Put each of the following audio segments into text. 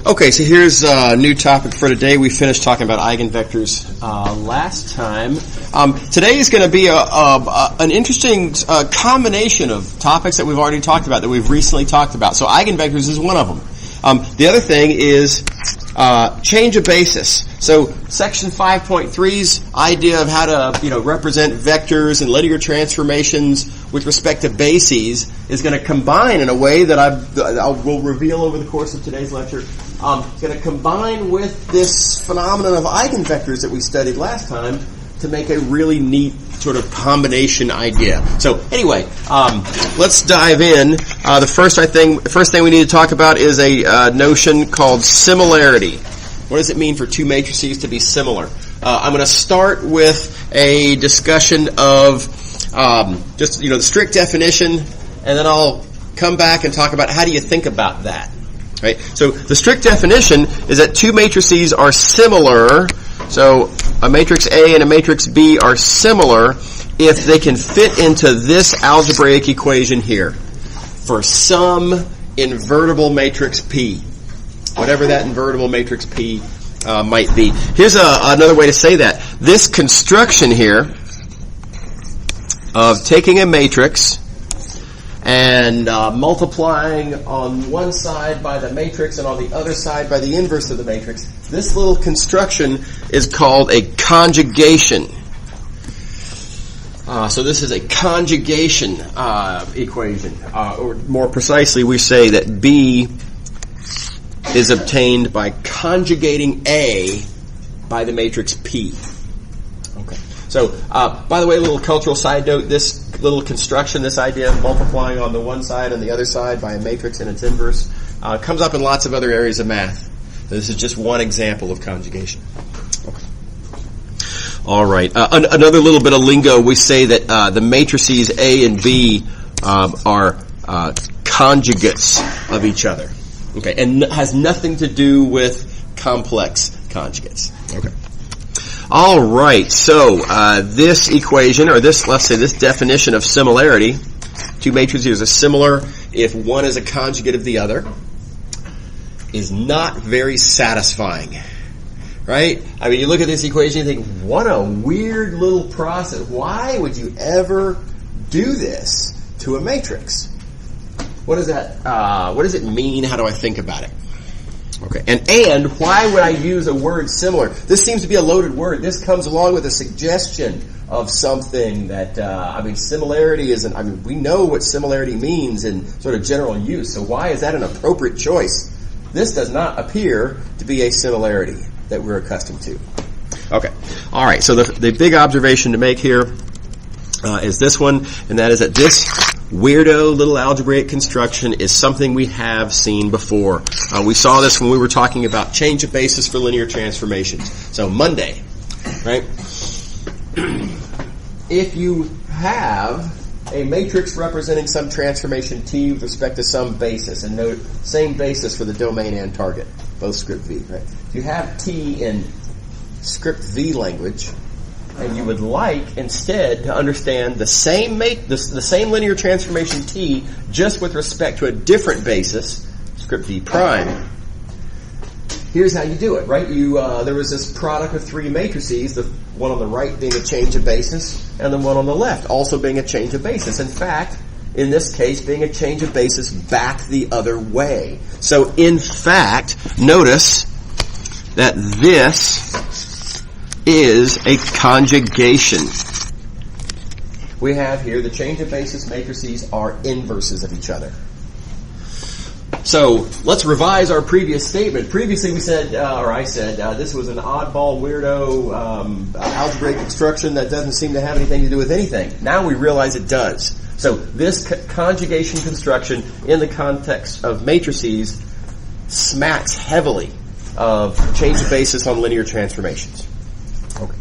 Okay, so here's a new topic for today. We finished talking about eigenvectors last time. Today is going to be an interesting combination of topics that we've already talked about, that we've recently talked about. So eigenvectors is one of them. The other thing is change of basis. So section 5.3's idea of how to represent vectors and linear transformations with respect to bases is going to combine in a way that I will reveal over the course of today's lecture. It's going to combine with this phenomenon of eigenvectors that we studied last time to make a really neat sort of combination idea. So anyway, let's dive in. The first thing we need to talk about is a notion called similarity. What does it mean for two matrices to be similar? I'm going to start with a discussion of just the strict definition, and then I'll come back and talk about how do you think about that. Right? So the strict definition is that two matrices are similar. So a matrix A and a matrix B are similar if they can fit into this algebraic equation here for some invertible matrix P, whatever that invertible matrix P might be. Here's another way to say that. This construction here of taking a matrix and multiplying on one side by the matrix and on the other side by the inverse of the matrix, this little construction is called a conjugation. So this is a conjugation equation. Or more precisely, we say that B is obtained by conjugating A by the matrix P. Okay. So, by the way, a little cultural side note, this little construction, this idea of multiplying on the one side and the other side by a matrix and its inverse, comes up in lots of other areas of math. This is just one example of conjugation. Okay. All right. Another little bit of lingo, we say that the matrices A and B are conjugates of each other. Okay, and has nothing to do with complex conjugates. Okay. All right, so this equation, or let's say this definition of similarity, two matrices are similar if one is a conjugate of the other, is not very satisfying, right? I mean, you look at this equation and you think, what a weird little process. Why would you ever do this to a matrix? What does that? What does it mean? How do I think about it? Okay, and why would I use a word similar? This seems to be a loaded word. This comes along with a suggestion of something that, similarity isn't, we know what similarity means in sort of general use, so why is that an appropriate choice? This does not appear to be a similarity that we're accustomed to. Okay, all right, so the big observation to make here is this one, and that is that this weirdo little algebraic construction is something we have seen before. We saw this when we were talking about change of basis for linear transformations. So Monday, right? If you have a matrix representing some transformation T with respect to some basis, and note same basis for the domain and target, both script V, right? If you have T in script V language, and you would like instead to understand the same linear transformation T just with respect to a different basis, script V prime. Here's how you do it, right? There was this product of three matrices, the one on the right being a change of basis, and the one on the left also being a change of basis. In fact, in this case, being a change of basis back the other way. So, in fact, notice that this is a conjugation. We have here the change of basis matrices are inverses of each other. So let's revise our previous statement. Previously we said, I said, this was an oddball, weirdo algebraic construction that doesn't seem to have anything to do with anything. Now we realize it does. So this conjugation construction in the context of matrices smacks heavily of change of basis on linear transformations. Okay.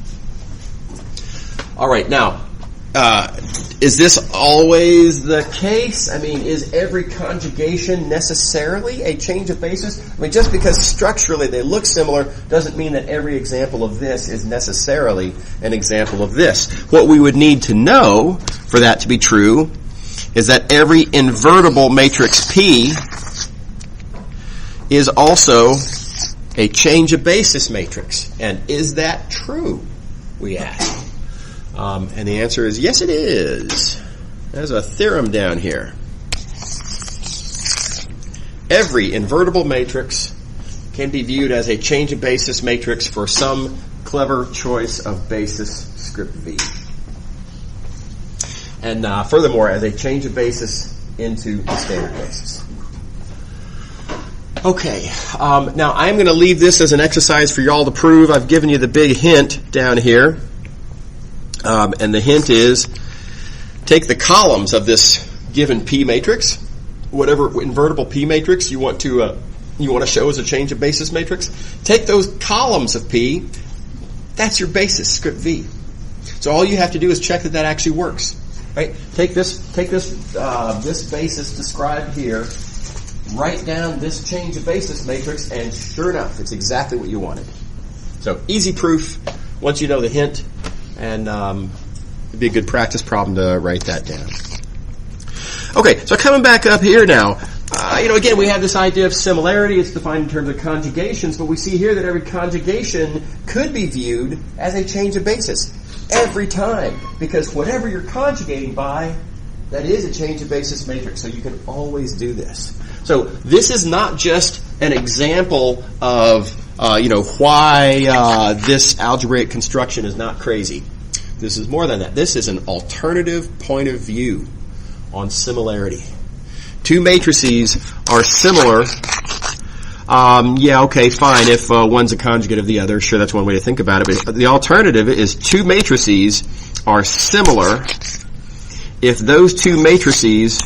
All right. Now, is this always the case? I mean, is every conjugation necessarily a change of basis? I mean, just because structurally they look similar doesn't mean that every example of this is necessarily an example of this. What we would need to know for that to be true is that every invertible matrix P is also a change of basis matrix. And is that true, we ask? And the answer is yes, it is. There's a theorem down here. Every invertible matrix can be viewed as a change of basis matrix for some clever choice of basis script V. And furthermore, as a change of basis into the standard basis. Okay, now I'm going to leave this as an exercise for y'all to prove. I've given you the big hint down here. And the hint is, take the columns of this given P matrix, whatever invertible P matrix you want to show as a change of basis matrix. Take those columns of P. That's your basis script V. So all you have to do is check that actually works. Right? Take this basis described here. Write down this change of basis matrix, and sure enough, it's exactly what you wanted. So easy proof. Once you know the hint. And it'd be a good practice problem to write that down. Okay, so coming back up here now, again, we have this idea of similarity. It's defined in terms of conjugations, but we see here that every conjugation could be viewed as a change of basis every time, because whatever you're conjugating by, that is a change of basis matrix. So you can always do this. So this is not just an example of why this algebraic construction is not crazy. This is more than that. This is an alternative point of view on similarity. Two matrices are similar. Okay, fine. If one's a conjugate of the other, sure, that's one way to think about it. But the alternative is two matrices are similar if those two matrices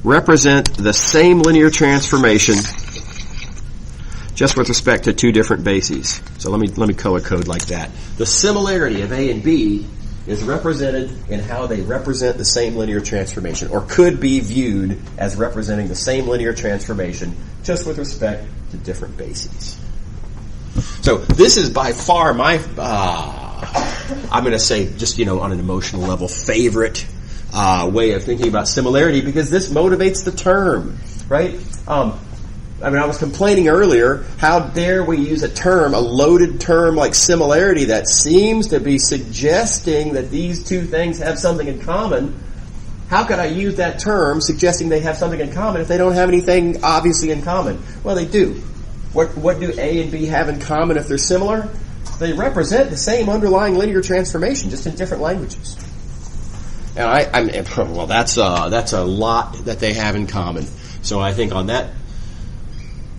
represent the same linear transformation just with respect to two different bases. So let me color code like that. The similarity of A and B is represented in how they represent the same linear transformation, or could be viewed as representing the same linear transformation just with respect to different bases. So this is by far my, I'm going to say just, on an emotional level, favorite way of thinking about similarity, because this motivates the term, right? I was complaining earlier, how dare we use a term, a loaded term like similarity that seems to be suggesting that these two things have something in common. How could I use that term suggesting they have something in common if they don't have anything obviously in common? Well, they do. What do A and B have in common if they're similar? They represent the same underlying linear transformation, just in different languages. And that's a lot that they have in common. So I think on that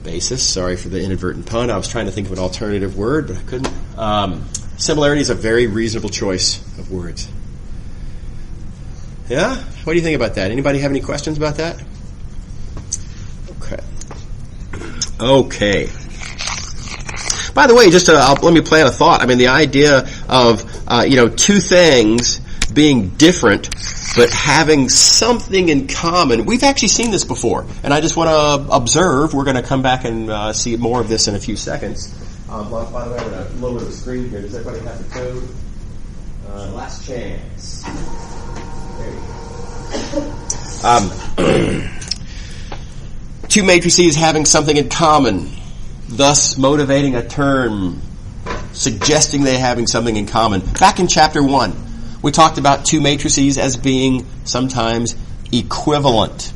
basis, sorry for the inadvertent pun, I was trying to think of an alternative word, but I couldn't. Similarity is a very reasonable choice of words. Yeah? What do you think about that? Anybody have any questions about that? Okay. By the way, just let me plant a thought. The idea of two things being different but having something in common. We've actually seen this before, and I just want to observe. We're going to come back and see more of this in a few seconds. By the way, I'm going to lower the screen here. Does everybody have the code? Last chance. There you go. Two matrices having something in common, thus motivating a term, suggesting they're having something in common. Back in Chapter 1, we talked about two matrices as being sometimes equivalent.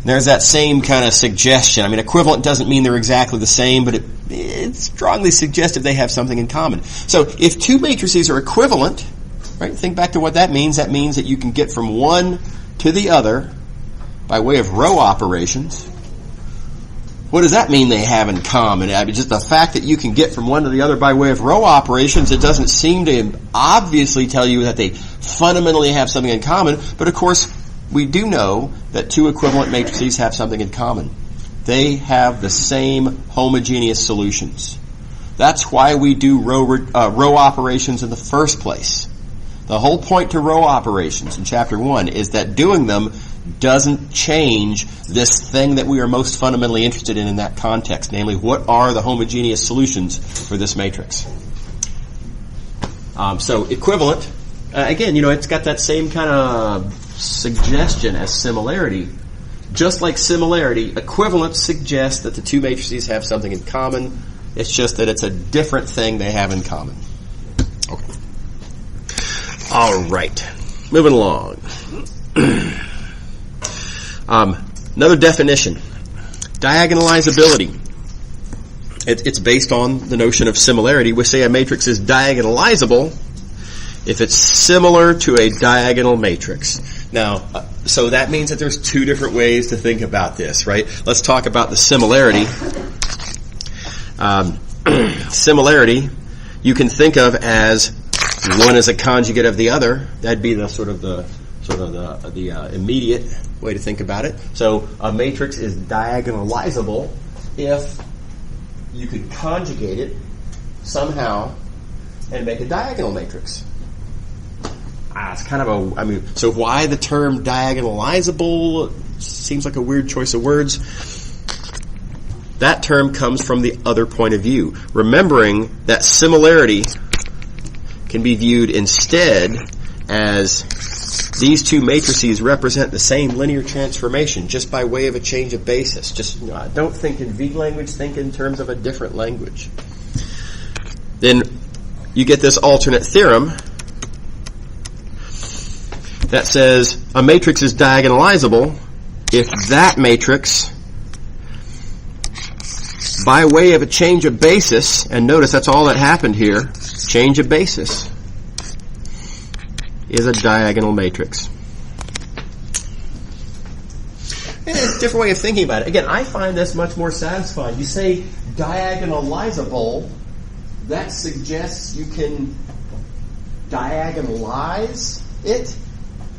There's that same kind of suggestion. Equivalent doesn't mean they're exactly the same, but it's strongly suggestive they have something in common. So if two matrices are equivalent, right, think back to what that means. That means that you can get from one to the other by way of row operations. What does that mean they have in common? Just the fact that you can get from one to the other by way of row operations, it doesn't seem to obviously tell you that they fundamentally have something in common. But of course, we do know that two equivalent matrices have something in common. They have the same homogeneous solutions. That's why we do row operations in the first place. The whole point to row operations in Chapter 1 is that doing them doesn't change this thing that we are most fundamentally interested in that context, namely, what are the homogeneous solutions for this matrix? So equivalent, again, it's got that same kind of suggestion as similarity, just like similarity, equivalence suggests that the two matrices have something in common. It's just that it's a different thing they have in common. Okay. All right. Moving along. Another definition. Diagonalizability. It's based on the notion of similarity. We say a matrix is diagonalizable if it's similar to a diagonal matrix. Now, so that means that there's two different ways to think about this, right? Let's talk about the similarity. Similarity, you can think of as one is a conjugate of the other. That'd be the immediate way to think about it. So a matrix is diagonalizable if you could conjugate it somehow and make a diagonal matrix. It's kind of so why the term diagonalizable? Seems like a weird choice of words. That term comes from the other point of view. Remembering that similarity can be viewed instead as these two matrices represent the same linear transformation just by way of a change of basis. Just don't think in V language, think in terms of a different language. Then you get this alternate theorem that says a matrix is diagonalizable if that matrix, by way of a change of basis, and notice that's all that happened here, change of basis, is a diagonal matrix. And it's a different way of thinking about it. Again, I find this much more satisfying. You say diagonalizable, that suggests you can diagonalize it.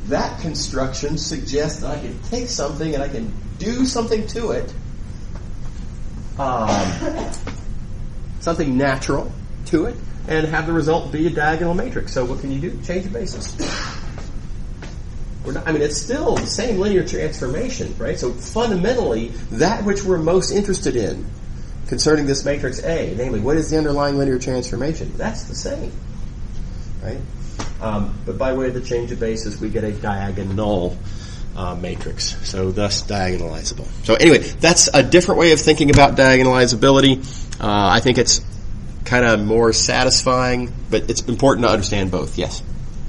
That construction suggests that I can take something and I can do something to it, something natural to it, and have the result be a diagonal matrix. So what can you do? Change the basis. It's still the same linear transformation, right? So fundamentally, that which we're most interested in concerning this matrix A, namely, what is the underlying linear transformation? That's the same, right? But by way of the change of basis, we get a diagonal matrix. So thus diagonalizable. So anyway, that's a different way of thinking about diagonalizability. I think it's kind of more satisfying, but it's important to understand both. Yes?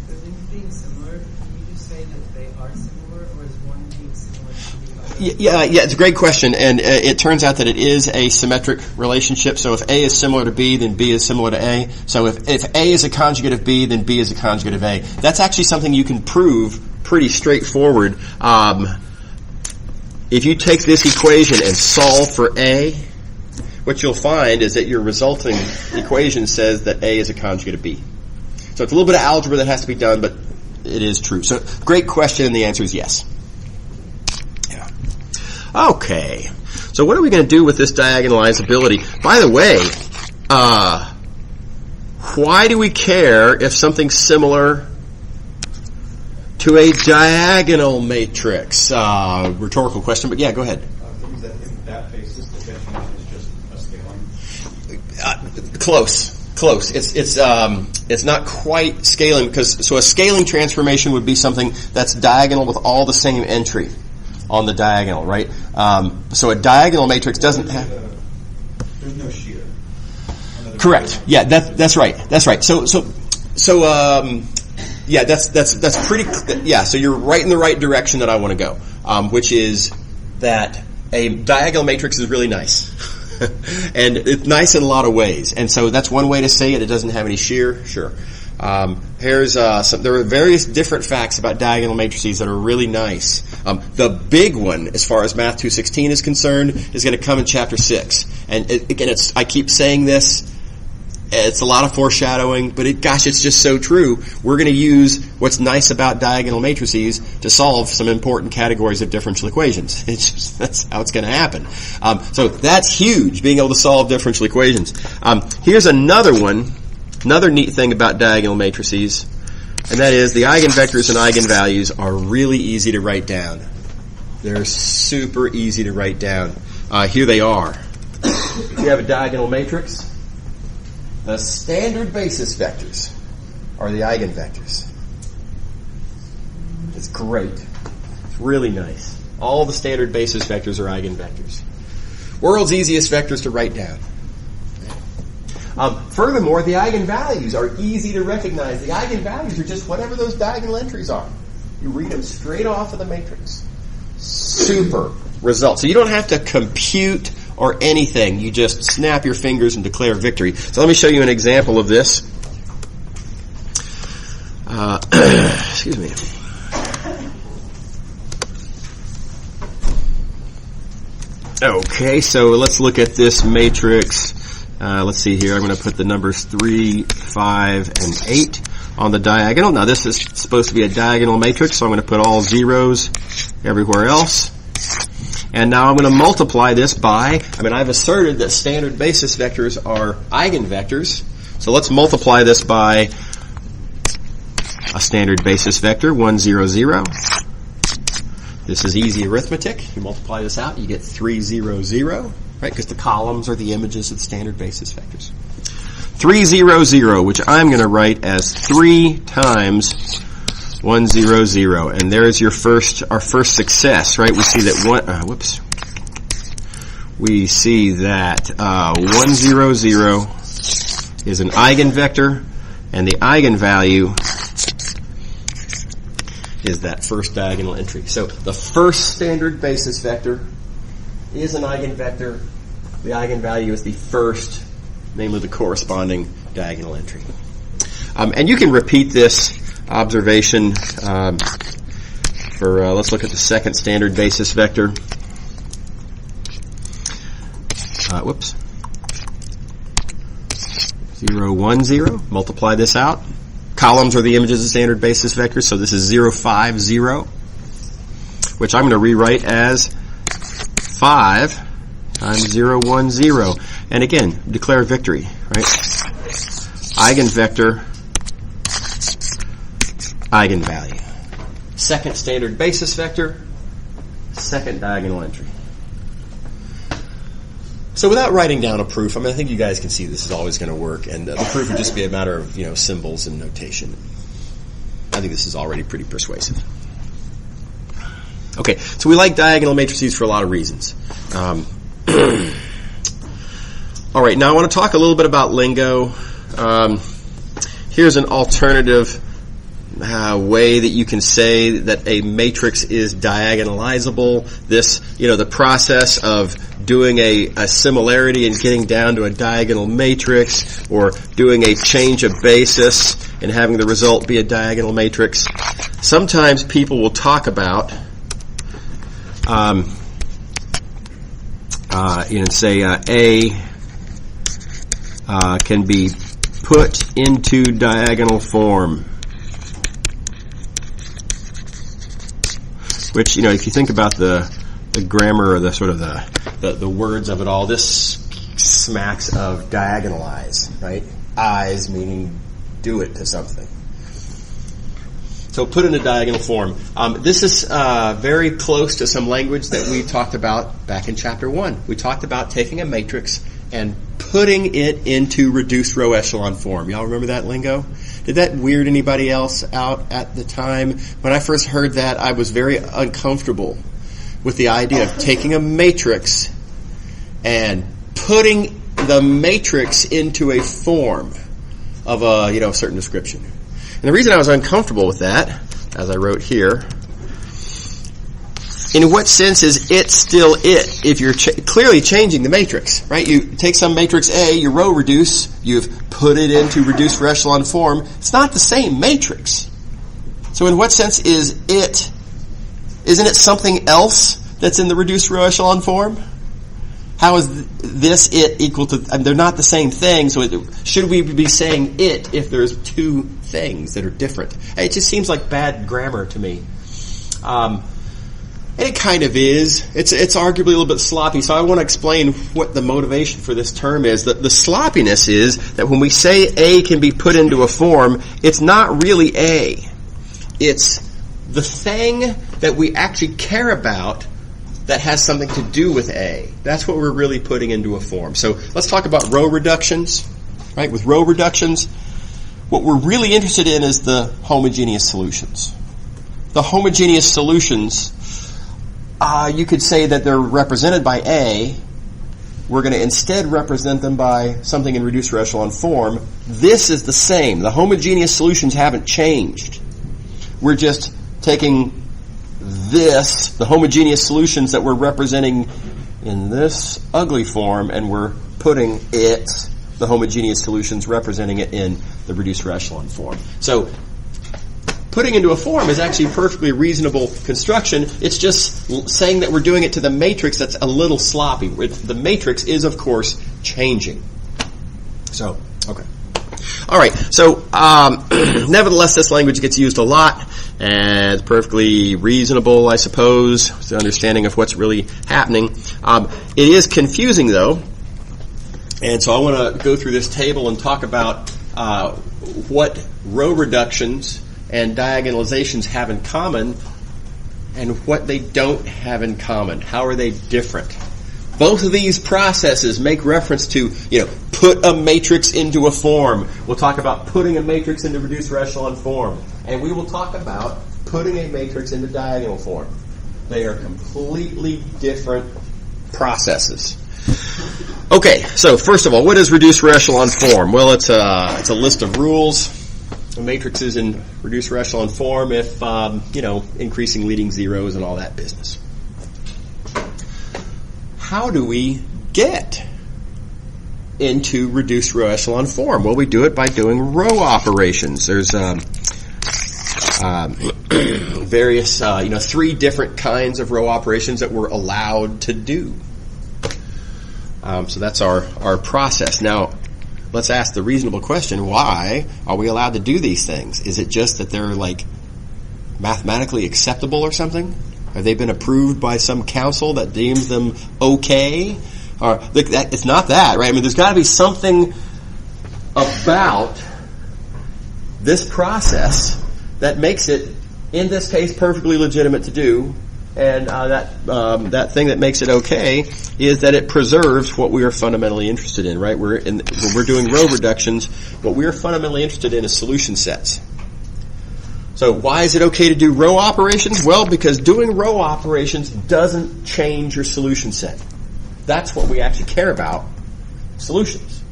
Does in being similar, can you just say that they are similar, or is one being similar to the other? Yeah, it's a great question, and it turns out that it is a symmetric relationship. So if A is similar to B, then B is similar to A. So if A is a conjugate of B, then B is a conjugate of A. That's actually something you can prove pretty straightforward. If you take this equation and solve for A, what you'll find is that your resulting equation says that A is a conjugate of B. So it's a little bit of algebra that has to be done, but it is true. So great question, and the answer is yes. Yeah. Okay. So what are we going to do with this diagonalizability? By the way, why do we care if something's similar to a diagonal matrix? Rhetorical question, but yeah, go ahead. Is that in that basis, the definition is just a scaling? Close. It's not quite scaling, because so a scaling transformation would be something that's diagonal with all the same entry on the diagonal, right? So a diagonal matrix doesn't have. There's no shear. Correct. Yeah, that's right. That's right. So yeah, that's pretty. Yeah, so you're right in the right direction that I want to go, which is that a diagonal matrix is really nice. And it's nice in a lot of ways. And so that's one way to say it. It doesn't have any shear. Sure. There are various different facts about diagonal matrices that are really nice. The big one, as far as Math 216 is concerned, is going to come in Chapter 6. And again, I keep saying this. It's a lot of foreshadowing, but it's just so true. We're going to use what's nice about diagonal matrices to solve some important categories of differential equations. That's how it's going to happen. So that's huge, being able to solve differential equations. Here's another one, another neat thing about diagonal matrices, and that is the eigenvectors and eigenvalues are really easy to write down. They're super easy to write down. Here they are. If you have a diagonal matrix, the standard basis vectors are the eigenvectors. It's great. It's really nice. All the standard basis vectors are eigenvectors. World's easiest vectors to write down. Furthermore, the eigenvalues are easy to recognize. The eigenvalues are just whatever those diagonal entries are. You read them straight off of the matrix. Super result. So you don't have to compute or anything. You just snap your fingers and declare victory. So let me show you an example of this. Excuse me. Okay, so let's look at this matrix. Let's see here. I'm going to put the numbers 3, 5, and 8 on the diagonal. Now this is supposed to be a diagonal matrix, so I'm going to put all zeros everywhere else. And now I'm going to multiply this by, I've asserted that standard basis vectors are eigenvectors. So let's multiply this by a standard basis vector, 1, 0, 0. This is easy arithmetic. You multiply this out, you get 3, 0, 0. Right, because the columns are the images of the standard basis vectors. 3, 0, 0, which I'm going to write as 3 times 1, 0, 0. And there's our first success, right? We see that we see that 1, 0, 0 is an eigenvector, and the eigenvalue is that first diagonal entry. So the first standard basis vector is an eigenvector. The eigenvalue is the first, namely the corresponding diagonal entry. And you can repeat this observation for, let's look at the second standard basis vector. 0, 1, 0. Multiply this out. Columns are the images of standard basis vectors, so this is 0, 5, 0, which I'm going to rewrite as 5 times 0, 1, 0. And again, declare victory, right? Eigenvector, eigenvalue. Second standard basis vector, second diagonal entry. So without writing down a proof, I think you guys can see this is always going to work, and the proof would just be a matter of, symbols and notation. I think this is already pretty persuasive. Okay, so we like diagonal matrices for a lot of reasons. All right, now I want to talk a little bit about lingo. Here's an alternative way that you can say that a matrix is diagonalizable. This, the process of doing a similarity and getting down to a diagonal matrix, or doing a change of basis and having the result be a diagonal matrix. Sometimes people will talk about say A can be put into diagonal form, which, if you think about the grammar, or the sort of the words of it all, this smacks of diagonalize, right? Eyes meaning do it to something. So put in a diagonal form. This is very close to some language that we talked about back in chapter 1. We talked about taking a matrix and putting it into reduced row echelon form. Y'all remember that lingo? Did that weird anybody else out at the time? When I first heard that, I was very uncomfortable with the idea of taking a matrix and putting the matrix into a form of a certain description. And the reason I was uncomfortable with that, as I wrote here, in what sense is it still it if you're clearly changing the matrix, right? You take some matrix A, you row reduce, you've put it into reduced row echelon form. It's not the same matrix. So in what sense is it? Isn't it something else that's in the reduced row echelon form? How is this it equal to? They're not the same thing. So should we be saying it if there's two things that are different? It just seems like bad grammar to me. And it kind of is. It's arguably a little bit sloppy. So I want to explain what the motivation for this term is. The sloppiness is that when we say A can be put into a form, it's not really A. It's the thing that we actually care about that has something to do with A. That's what we're really putting into a form. So let's talk about row reductions. Right? With row reductions, what we're really interested in is the homogeneous solutions. The homogeneous solutions you could say that they're represented by A. We're going to instead represent them by something in reduced row echelon form. This is the same. The homogeneous solutions haven't changed. We're just taking the homogeneous solutions that we're representing in this ugly form, and we're putting the homogeneous solutions, representing it in the reduced row echelon form. So putting into a form is actually a perfectly reasonable construction. It's just saying that we're doing it to the matrix that's a little sloppy. The matrix is, of course, changing. So, okay. All right. So, nevertheless, this language gets used a lot, and it's perfectly reasonable, I suppose, the understanding of what's really happening. It is confusing, though, and so I want to go through this table and talk about what row reductions and diagonalizations have in common and what they don't have in common. How are they different? Both of these processes make reference to, put a matrix into a form. We'll talk about putting a matrix into reduced row echelon form. And we will talk about putting a matrix into diagonal form. They are completely different processes. Okay, so first of all, what is reduced row echelon form? Well, it's a list of rules. A matrix is in reduced row echelon form if, increasing leading zeros and all that business. How do we get into reduced row echelon form? Well, we do it by doing row operations. There's various, 3 different kinds of row operations that we're allowed to do. So that's our process. Now, let's ask the reasonable question, why are we allowed to do these things? Is it just that they're mathematically acceptable or something? Have they been approved by some council that deems them okay? Or it's not that, right? I mean, there's got to be something about this process that makes it, in this case, perfectly legitimate to do. And that thing that makes it okay is that it preserves what we are fundamentally interested in, right? When we're doing row reductions, what we are fundamentally interested in is solution sets. So why is it okay to do row operations? Well, because doing row operations doesn't change your solution set. That's what we actually care about, solutions.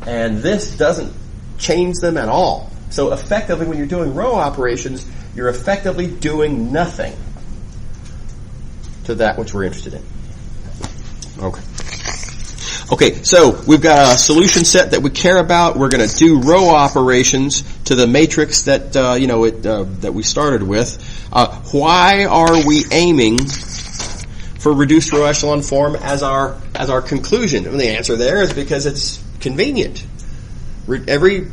And this doesn't change them at all. So effectively, when you're doing row operations, you're effectively doing nothing to that which we're interested in. Okay, so we've got a solution set that we care about. We're going to do row operations to the matrix that that we started with. Why are we aiming for reduced row echelon form as our conclusion? And the answer there is because it's convenient. Every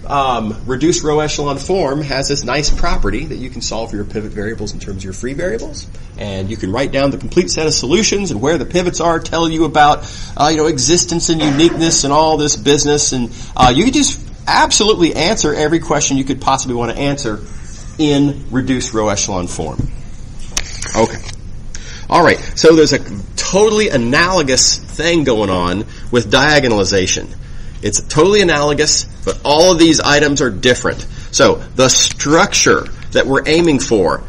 reduced row echelon form has this nice property that you can solve for your pivot variables in terms of your free variables, and you can write down the complete set of solutions and where the pivots are, tell you about existence and uniqueness and all this business, and you can just absolutely answer every question you could possibly want to answer in reduced row echelon form. Okay. All right. So there's a totally analogous thing going on with diagonalization. It's totally analogous, but all of these items are different. So the structure that we're aiming for,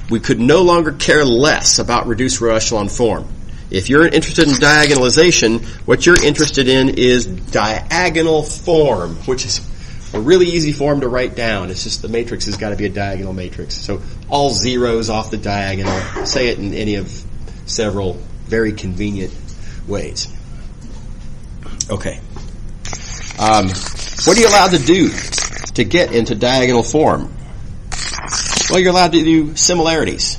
we could no longer care less about reduced row echelon form. If you're interested in diagonalization, what you're interested in is diagonal form, which is a really easy form to write down. It's just the matrix has got to be a diagonal matrix. So all zeros off the diagonal. Say it in any of several very convenient ways. Okay. What are you allowed to do to get into diagonal form? Well, you're allowed to do similarities.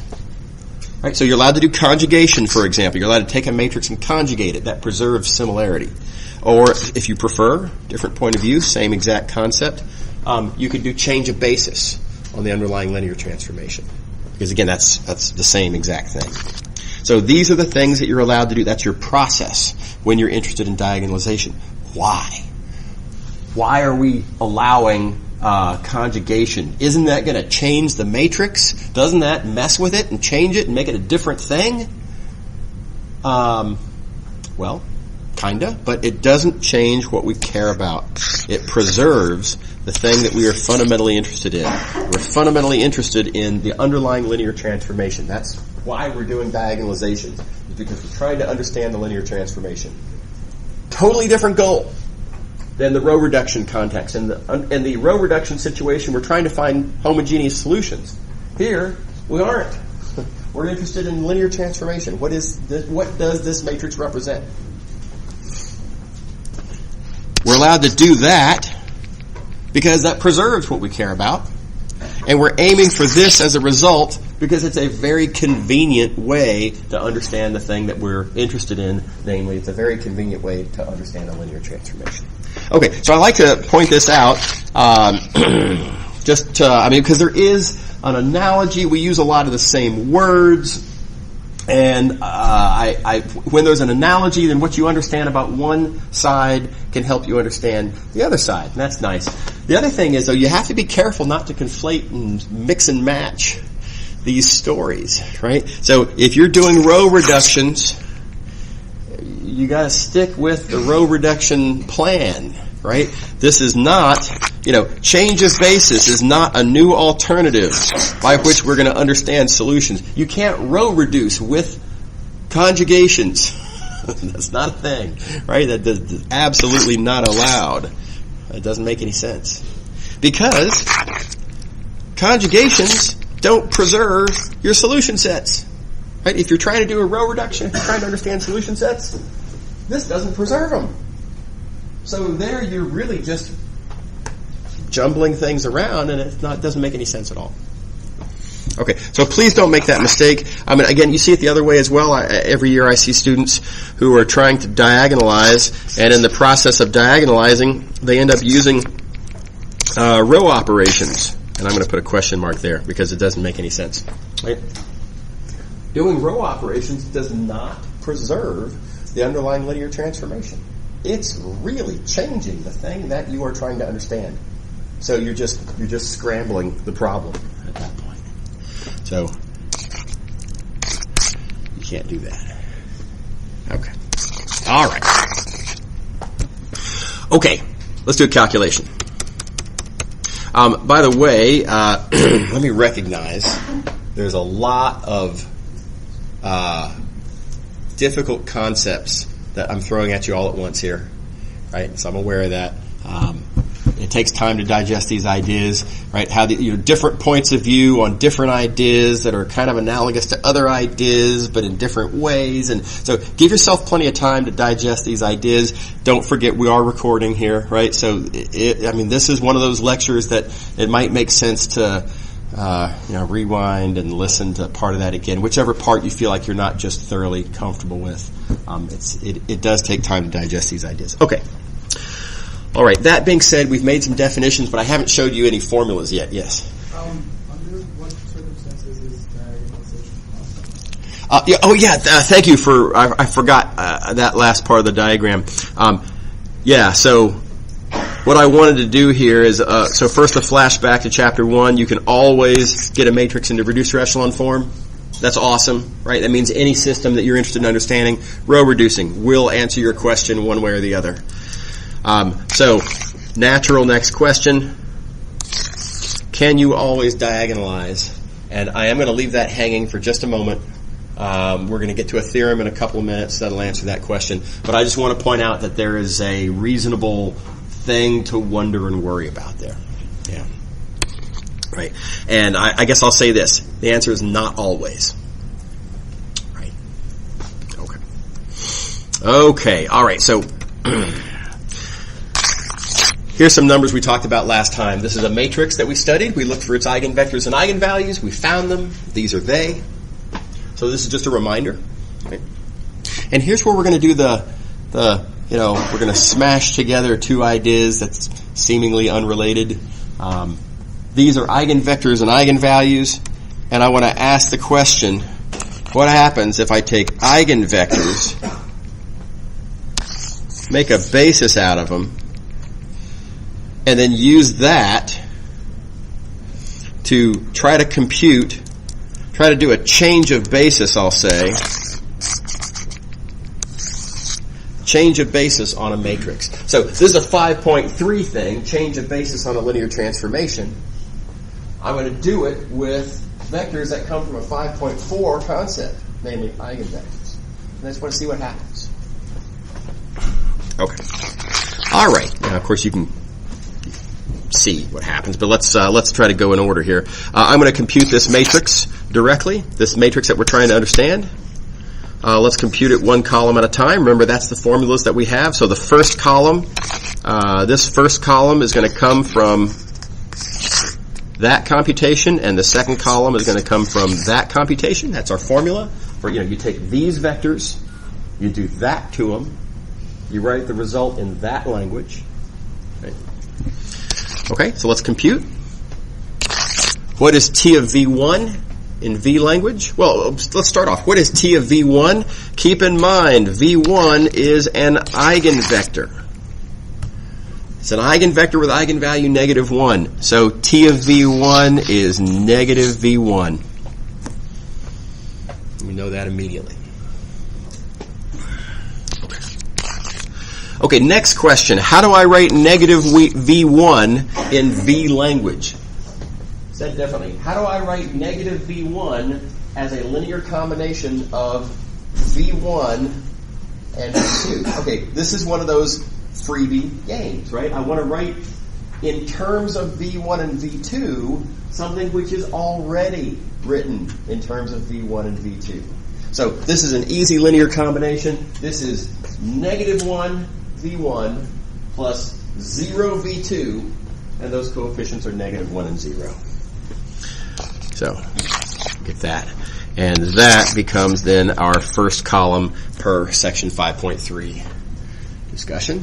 Right? So you're allowed to do conjugation, for example. You're allowed to take a matrix and conjugate it. That preserves similarity. Or if you prefer, different point of view, same exact concept, you could do change of basis on the underlying linear transformation. Because again, that's the same exact thing. So these are the things that you're allowed to do. That's your process when you're interested in diagonalization. Why? Why are we allowing conjugation? Isn't that going to change the matrix? Doesn't that mess with it and change it and make it a different thing? Well, kinda, but it doesn't change what we care about. It preserves the thing that we are fundamentally interested in. We're fundamentally interested in the underlying linear transformation. That's why we're doing diagonalizations, is because we're trying to understand the linear transformation. Totally different goal than the row reduction context. In the row reduction situation, we're trying to find homogeneous solutions. Here, we aren't. We're interested in linear transformation. What does this matrix represent? We're allowed to do that because that preserves what we care about. And we're aiming for this as a result because it's a very convenient way to understand the thing that we're interested in. Namely, it's a very convenient way to understand a linear transformation. Okay, so I like to point this out because there is an analogy. We use a lot of the same words. And when there's an analogy, then what you understand about one side can help you understand the other side. And that's nice. The other thing is, though, you have to be careful not to conflate and mix and match these stories, right? So if you're doing row reductions, you got to stick with the row reduction plan, right? This is not, change of basis is not a new alternative by which we're going to understand solutions. You can't row reduce with conjugations. That's not a thing, right? That's absolutely not allowed. It doesn't make any sense. Because conjugations don't preserve your solution sets. Right? If you're trying to do a row reduction, if you're trying to understand solution sets, this doesn't preserve them. So there you're really just jumbling things around, and it doesn't make any sense at all. Okay, so please don't make that mistake. I mean, again, you see it the other way as well. Every year I see students who are trying to diagonalize, and in the process of diagonalizing, they end up using row operations. And I'm going to put a question mark there because it doesn't make any sense. Right? Doing row operations does not preserve the underlying linear transformation. It's really changing the thing that you are trying to understand. So you're just scrambling the problem at that point. So you can't do that. Okay. All right. Okay. Let's do a calculation. By the way, let me recognize there's a lot of difficult concepts that I'm throwing at you all at once here, right? So I'm aware of that. It takes time to digest these ideas, right? How different points of view on different ideas that are kind of analogous to other ideas, but in different ways. And so give yourself plenty of time to digest these ideas. Don't forget we are recording here, right? So this is one of those lectures that it might make sense to rewind and listen to part of that again, whichever part you feel like you're not just thoroughly comfortable with. It does take time to digest these ideas. Okay. All right. That being said, we've made some definitions, but I haven't showed you any formulas yet. Yes. Under what circumstances is diagonalization thank you for. I forgot that last part of the diagram. So what I wanted to do here is so first a flashback to chapter 1. You can always get a matrix into reducer echelon form. That's awesome, right? That means any system that you're interested in understanding, row reducing will answer your question one way or the other. So, natural next question. Can you always diagonalize? And I am going to leave that hanging for just a moment. We're going to get to a theorem in a couple of minutes that'll answer that question. But I just want to point out that there is a reasonable thing to wonder and worry about there. Yeah. Right. And I guess I'll say this. The answer is not always. Right. Okay. Okay. All right. So, here's some numbers we talked about last time. This is a matrix that we studied. We looked for its eigenvectors and eigenvalues. We found them. These are they. So this is just a reminder. Right? And here's where we're going to do we're going to smash together two ideas that's seemingly unrelated. These are eigenvectors and eigenvalues. And I want to ask the question, what happens if I take eigenvectors, make a basis out of them, and then use that to try to do a change of basis, I'll say. change of basis on a matrix. So this is a 5.3 thing, change of basis on a linear transformation. I'm going to do it with vectors that come from a 5.4 concept, namely eigenvectors. And I just want to see what happens. Okay. All right. Now, of course, you can see what happens, but let's try to go in order here. I'm going to compute this matrix directly, this matrix that we're trying to understand. Let's compute it one column at a time. Remember, that's the formulas that we have. So the first column, this first column is going to come from that computation, and the second column is going to come from that computation. That's our formula. You take these vectors, you do that to them, you write the result in that language. Okay, so let's compute. What is T of V1 in V language? Well, let's start off. What is T of V1? Keep in mind, V1 is an eigenvector. It's an eigenvector with eigenvalue -1. So T of V1 is negative V1. We know that immediately. Okay, next question. How do I write negative V1 in V language? Said differently. How do I write negative V1 as a linear combination of V1 and V2? Okay, this is one of those freebie games, right? I want to write in terms of V1 and V2 something which is already written in terms of V1 and V2. So this is an easy linear combination. This is -1 V1 plus 0 V2, and those coefficients are -1 and 0. So get that. And that becomes then our first column per section 5.3 discussion.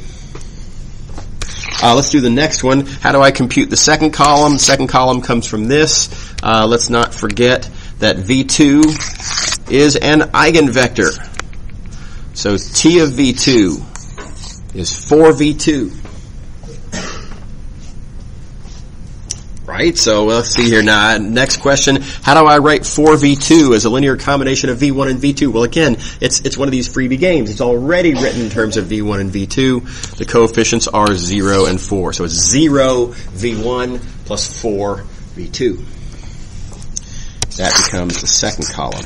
Let's do the next one. How do I compute the second column? The second column comes from this. Let's not forget that V2 is an eigenvector. So T of V2 is 4V2. Right? So let's see here now. Next question. How do I write 4V2 as a linear combination of V1 and V2? Well, again, it's one of these freebie games. It's already written in terms of V1 and V2. The coefficients are 0 and 4. So it's 0 V1 plus 4 V2. That becomes the second column.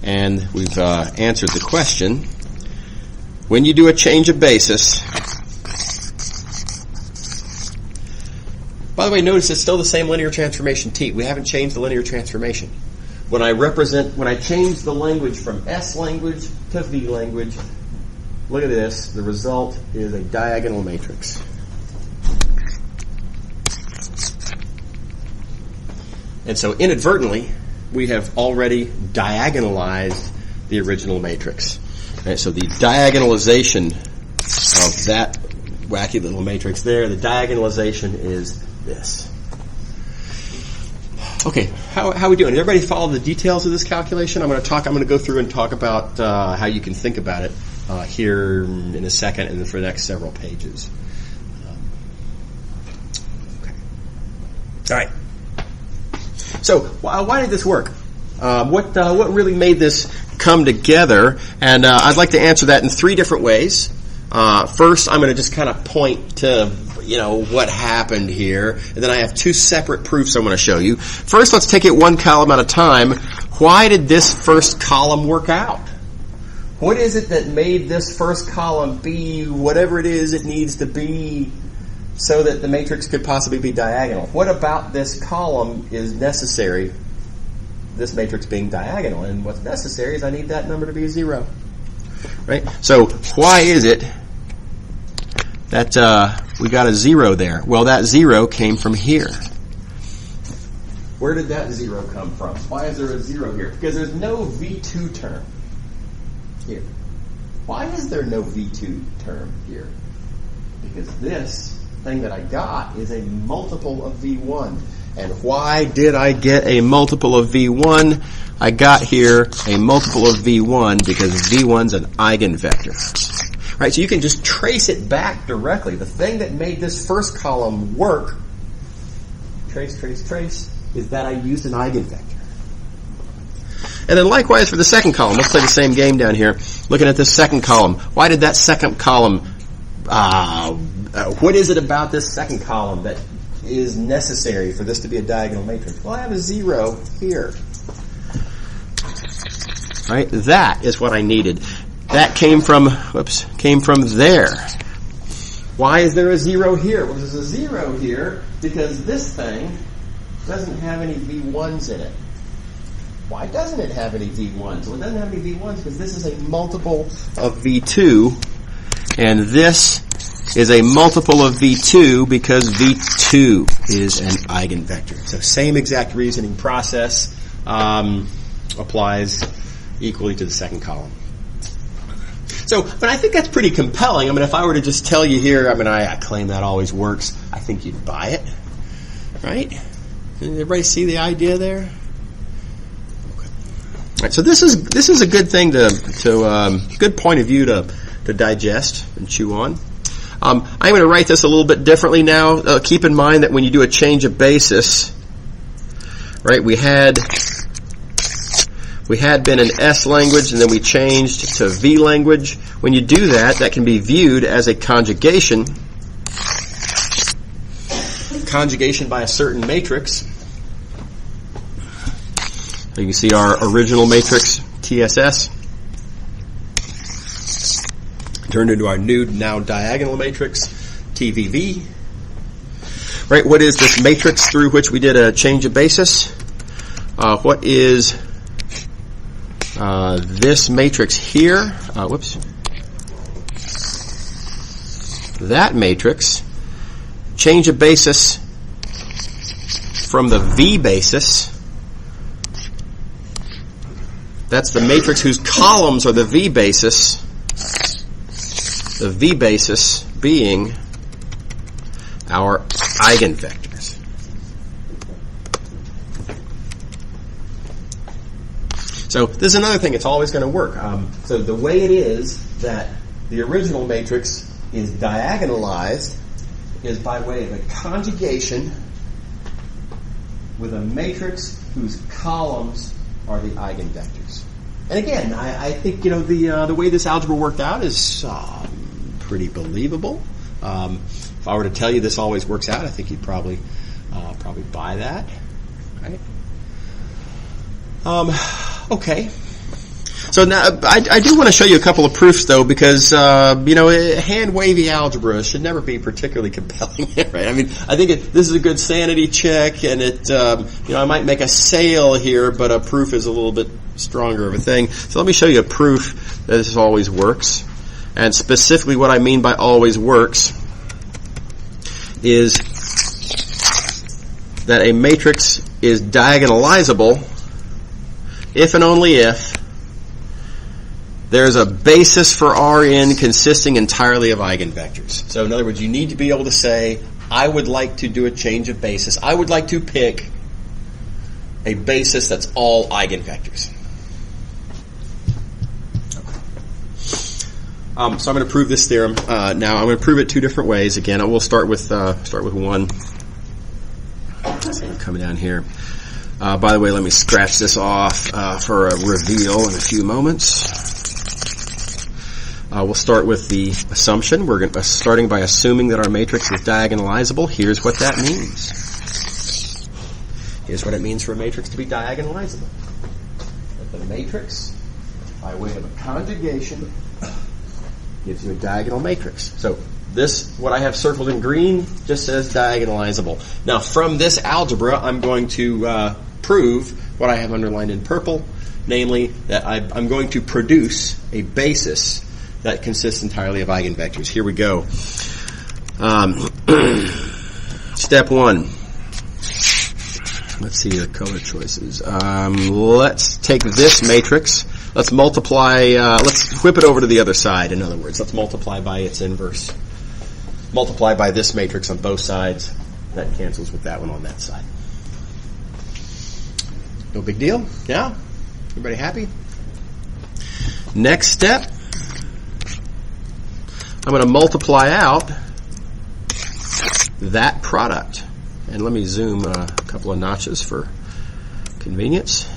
And we've answered the question. When you do a change of basis, by the way, notice it's still the same linear transformation T. We haven't changed the linear transformation. When I change the language from S language to V language, look at this. The result is a diagonal matrix. And so inadvertently, we have already diagonalized the original matrix. Right, so the diagonalization of that wacky little matrix there, the diagonalization is this. Okay, how are we doing? Did everybody follow the details of this calculation? I'm going to go through and talk about how you can think about it here in a second, and then for the next several pages. Okay. All right. So why did this work? What really made this come together? And I'd like to answer that in three different ways. First, I'm going to just kind of point to what happened here, and then I have two separate proofs I want to show you. First, let's take it one column at a time. Why did this first column work out? What is it that made this first column be whatever it is it needs to be so that the matrix could possibly be diagonal? What about this column is necessary, this matrix being diagonal? And what's necessary is I need that number to be 0. Right? So why is it that we got a 0 there? Well, that 0 came from here. Where did that 0 come from? Why is there a 0 here? Because there's no V2 term here. Why is there no V2 term here? Because this thing that I got is a multiple of V1. And why did I get a multiple of V1? I got here a multiple of V1 because V1's an eigenvector. Right, so you can just trace it back directly. The thing that made this first column work, trace, is that I used an eigenvector. And then likewise for the second column. Let's play the same game down here. Looking at this second column. Why did that second column, what is it about this second column that is necessary for this to be a diagonal matrix? Well, I have a 0 here. Right? That is what I needed. That came from there. Why is there a 0 here? Well, there's a 0 here because this thing doesn't have any V1s in it. Why doesn't it have any V1s? Well, it doesn't have any V1s because this is a multiple of V2, and this is a multiple of V2 because V2 is an eigenvector. So same exact reasoning process applies equally to the second column. So, but I think that's pretty compelling. I mean, if I were to just tell you here, I mean, I claim that always works, I think you'd buy it, right? Did everybody see the idea there? Okay. All right, so this is a good thing good point of view to digest and chew on. I'm going to write this a little bit differently now. Keep in mind that when you do a change of basis, right? We had been in S language, and then we changed to V language. When you do that, that can be viewed as a conjugation by a certain matrix. So you can see our original matrix, TSS, turned into our new, now diagonal matrix, TVV. Right, what is this matrix through which we did a change of basis? What is this matrix here? That matrix, change of basis from the V basis. That's the matrix whose columns are the V basis. The V basis being our eigenvectors. So this is another thing. It's always going to work. So the way it is that the original matrix is diagonalized is by way of a conjugation with a matrix whose columns are the eigenvectors. And again, I think the way this algebra worked out is pretty believable. If I were to tell you this always works out, I think you'd probably buy that, right? Okay. So now I do want to show you a couple of proofs, though, because hand wavy algebra should never be particularly compelling, right? I mean, I think this is a good sanity check, and I might make a sale here, but a proof is a little bit stronger of a thing. So let me show you a proof that this always works, and specifically what I mean by always works is that a matrix is diagonalizable if and only if there's a basis for Rn consisting entirely of eigenvectors. So in other words, you need to be able to say, I would like to do a change of basis. I would like to pick a basis that's all eigenvectors. So I'm going to prove this theorem. Now I'm going to prove it two different ways. Again, we'll start with one. So coming down here. By the way, let me scratch this off for a reveal in a few moments. We'll start with the assumption. We're starting by assuming that our matrix is diagonalizable. Here's what that means. Here's what it means for a matrix to be diagonalizable. That the matrix, by way of a conjugation, gives you a diagonal matrix. So this, what I have circled in green, just says diagonalizable. Now, from this algebra, I'm going to prove what I have underlined in purple, namely that I'm going to produce a basis that consists entirely of eigenvectors. Here we go. Step one. Let's see the color choices. Let's take this matrix. Let's multiply, let's whip it over to the other side, in other words. Let's multiply by its inverse. Multiply by this matrix on both sides. That cancels with that one on that side. No big deal? Yeah? Everybody happy? Next step. I'm going to multiply out that product. And let me zoom a couple of notches for convenience.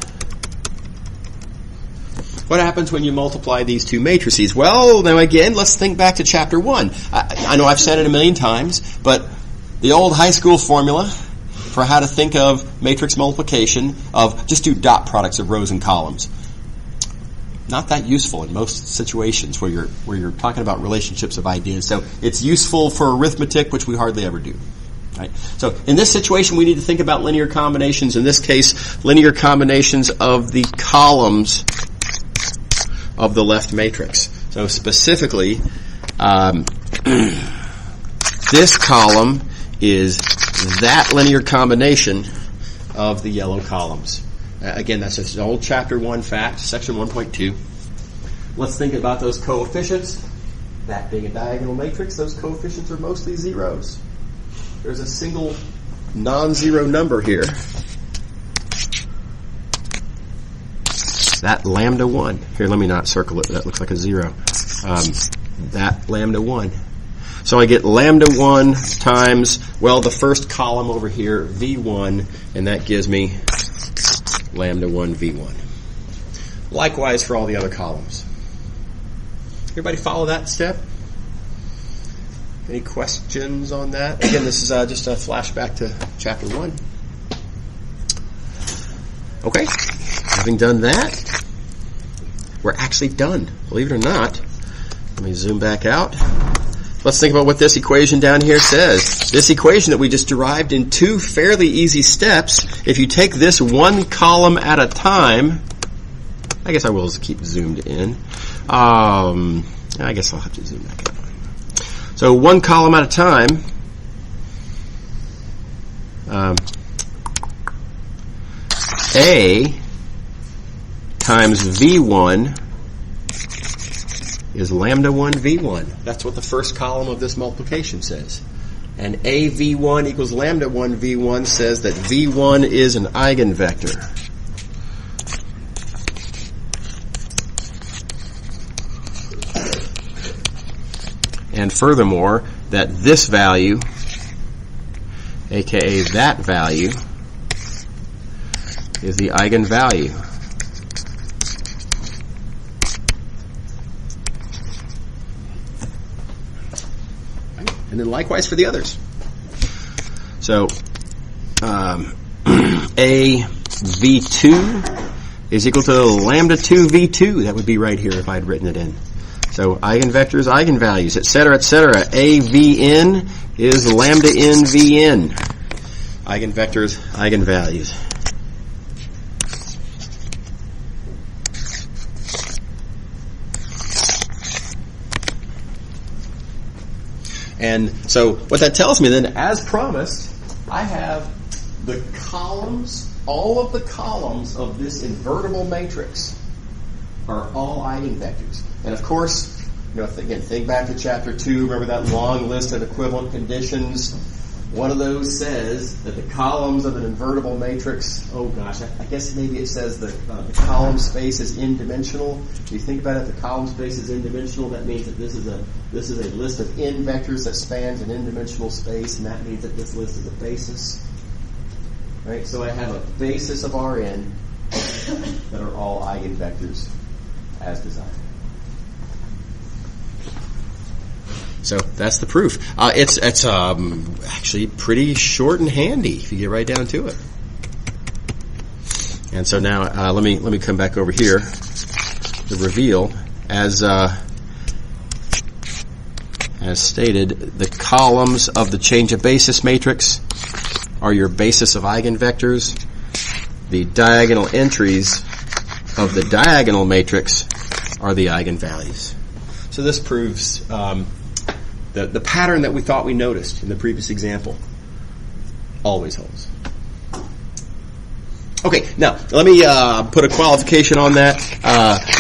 what happens when you multiply these two matrices? Well, now again, let's think back to chapter 1. I know I've said it a million times, but the old high school formula for how to think of matrix multiplication of just do dot products of rows and columns. Not that useful in most situations where you're talking about relationships of ideas. So it's useful for arithmetic, which we hardly ever do. Right? So in this situation, we need to think about linear combinations. In this case, linear combinations of the columns of the left matrix. So specifically, this column is that linear combination of the yellow columns. Again, that's just an old chapter 1 fact, section 1.2. Let's think about those coefficients. That being a diagonal matrix, those coefficients are mostly zeros. There's a single non-zero number here. That lambda 1. Here, let me not circle it. That looks like a 0. That lambda 1. So I get lambda 1 times, well, the first column over here, V1, and that gives me lambda 1 V1. Likewise for all the other columns. Everybody follow that step? Any questions on that? Again, this is just a flashback to chapter 1. Okay, having done that, we're actually done. Believe it or not. Let me zoom back out. Let's think about what this equation down here says. This equation that we just derived in 2 fairly easy steps, if you take this one column at a time, I guess I will just keep zoomed in. I guess I'll have to zoom back out. So one column at a time, A times V1 is lambda 1 V1. That's what the first column of this multiplication says. And AV1 equals lambda 1 V1 says that V1 is an eigenvector. And furthermore, that this value, aka that value, is the eigenvalue. And then likewise for the others. So, A V2 is equal to lambda 2 V2. That would be right here if I had written it in. So eigenvectors, eigenvalues, etc., etc. A Vn is lambda n Vn. Eigenvectors, eigenvalues. And so what that tells me then, as promised, I have the columns, all of the columns of this invertible matrix are all eigenvectors. And of course, again, think back to chapter 2, remember that long list of equivalent conditions. One of those says that the columns of an invertible matrix, I guess maybe it says the column space is n-dimensional. If you think about it, if the column space is n-dimensional, that means that this is a list of n vectors that spans an n-dimensional space, and that means that this list is a basis. Right? So I have a basis of Rn that are all eigenvectors as desired. So that's the proof. It's actually pretty short and handy if you get right down to it. And so now let me come back over here to reveal as stated, the columns of the change of basis matrix are your basis of eigenvectors. The diagonal entries of the diagonal matrix are the eigenvalues. So this proves the pattern that we thought we noticed in the previous example always holds. Okay, now let me put a qualification on that.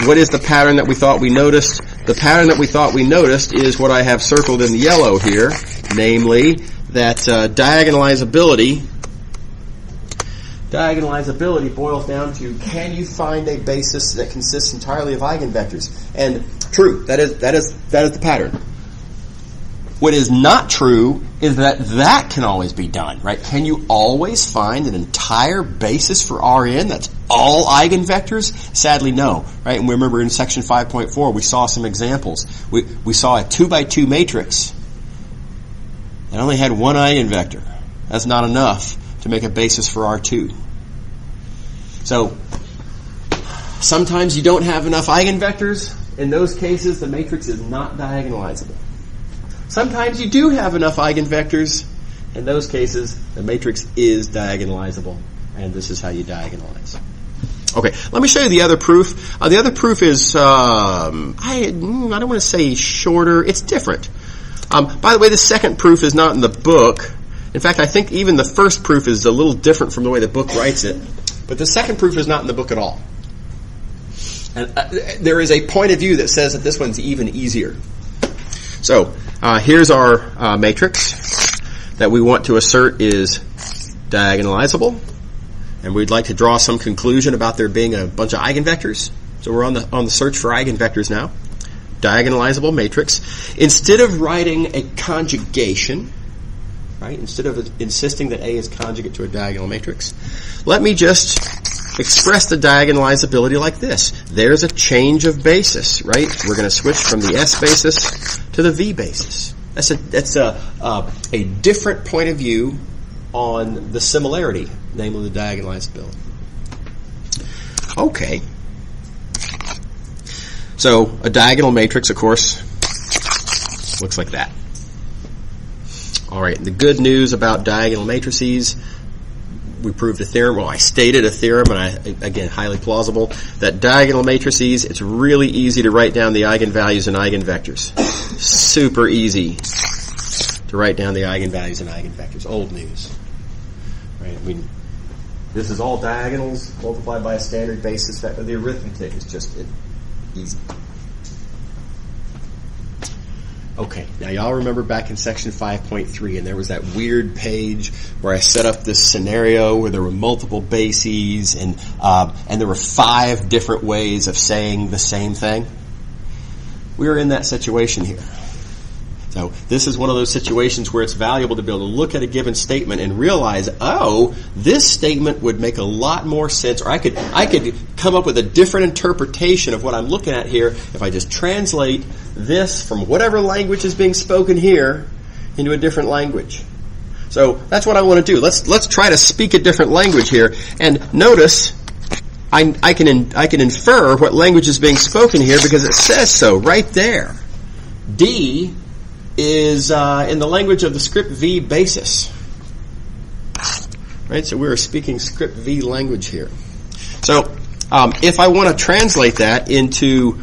What is the pattern that we thought we noticed? The pattern that we thought we noticed is what I have circled in yellow here, namely that diagonalizability boils down to, can you find a basis that consists entirely of eigenvectors? And true, that is the pattern. What is not true is that can always be done, right? Can you always find an entire basis for Rn that's all eigenvectors? Sadly, no, right? And remember in section 5.4, we saw some examples. We saw a 2x2 matrix that only had one eigenvector. That's not enough to make a basis for R2. So, sometimes you don't have enough eigenvectors. In those cases, the matrix is not diagonalizable. Sometimes you do have enough eigenvectors. In those cases, the matrix is diagonalizable, and this is how you diagonalize. Okay, let me show you the other proof. The other proof is, I don't want to say shorter. It's different. By the way, the second proof is not in the book. In fact, I think even the first proof is a little different from the way the book writes it. But the second proof is not in the book at all. And there is a point of view that says that this one's even easier. So, here's our matrix that we want to assert is diagonalizable. And we'd like to draw some conclusion about there being a bunch of eigenvectors. So we're on the search for eigenvectors now. Diagonalizable matrix. Instead of writing a conjugation, right, instead of insisting that A is conjugate to a diagonal matrix, let me just express the diagonalizability like this. There's a change of basis, right? We're going to switch from the S basis to the V basis. That's a different point of view on the similarity, namely the diagonalizability. Okay. So a diagonal matrix, of course, looks like that. All right. The good news about diagonal matrices, we proved a theorem. Well, I stated a theorem, and again, highly plausible, that diagonal matrices, it's really easy to write down the eigenvalues and eigenvectors. Super easy to write down the eigenvalues and eigenvectors. Old news. Right? I mean, this is all diagonals multiplied by a standard basis vector. The arithmetic is just easy. Okay, now y'all remember back in section 5.3, and there was that weird page where I set up this scenario where there were multiple bases, and there were 5 different ways of saying the same thing. We are in that situation here. So this is one of those situations where it's valuable to be able to look at a given statement and realize, oh, this statement would make a lot more sense, or I could come up with a different interpretation of what I'm looking at here if I just translate this from whatever language is being spoken here into a different language. So that's what I want to do. Let's try to speak a different language here, and notice I can infer what language is being spoken here because it says so right there. D is in the language of the script V basis. Right? So we're speaking script V language here. So if I want to translate that into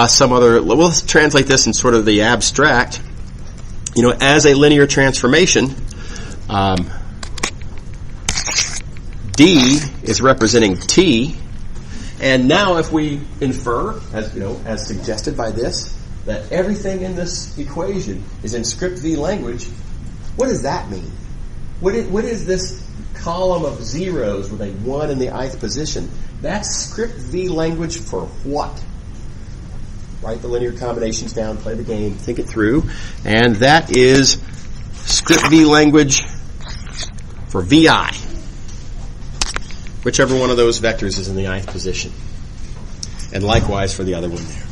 some other, let's translate this in sort of the abstract. You know, as a linear transformation, D is representing T, and now if we infer, as suggested by this, that everything in this equation is in script V language, what does that mean? What is this column of zeros with a 1 in the ith position? That's script V language for what? Write the linear combinations down, play the game, think it through, and that is script V language for VI. Whichever one of those vectors is in the ith position. And likewise for the other one there.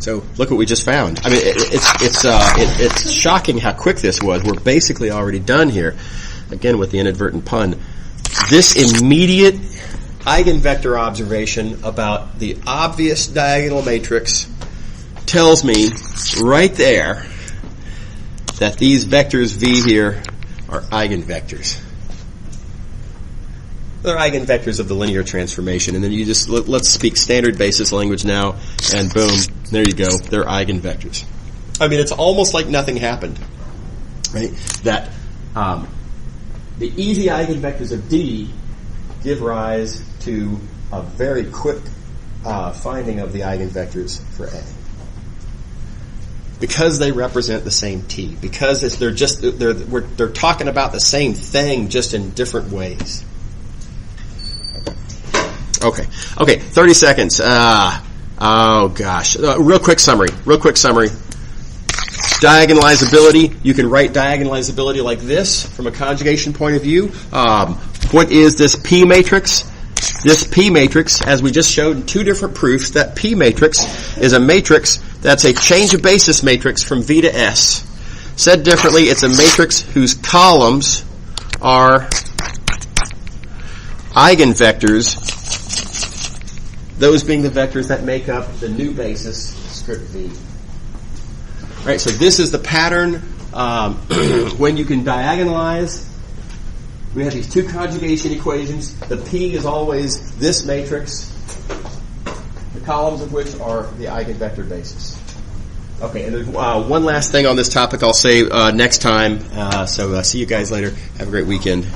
So look what we just found. I mean, it's shocking how quick this was. We're basically already done here. Again, with the inadvertent pun. This immediate eigenvector observation about the obvious diagonal matrix tells me right there that these vectors V here are eigenvectors. They're eigenvectors of the linear transformation, and then you just let's speak standard basis language now, and boom, there you go. They're eigenvectors. I mean, it's almost like nothing happened, right? That the easy eigenvectors of D give rise to a very quick finding of the eigenvectors for A, because they represent the same T. Because they're talking about the same thing, just in different ways. Okay, 30 seconds. Oh gosh, real quick summary. Diagonalizability, you can write diagonalizability like this from a conjugation point of view. What is this P matrix? This P matrix, as we just showed in two different proofs, that P matrix is a matrix that's a change of basis matrix from V to S. Said differently, it's a matrix whose columns are eigenvectors, those being the vectors that make up the new basis, script V. All right, so this is the pattern when you can diagonalize. We have these two conjugation equations. The P is always this matrix, the columns of which are the eigenvector basis. Okay, and there's one last thing on this topic I'll say next time. So see you guys later. Have a great weekend.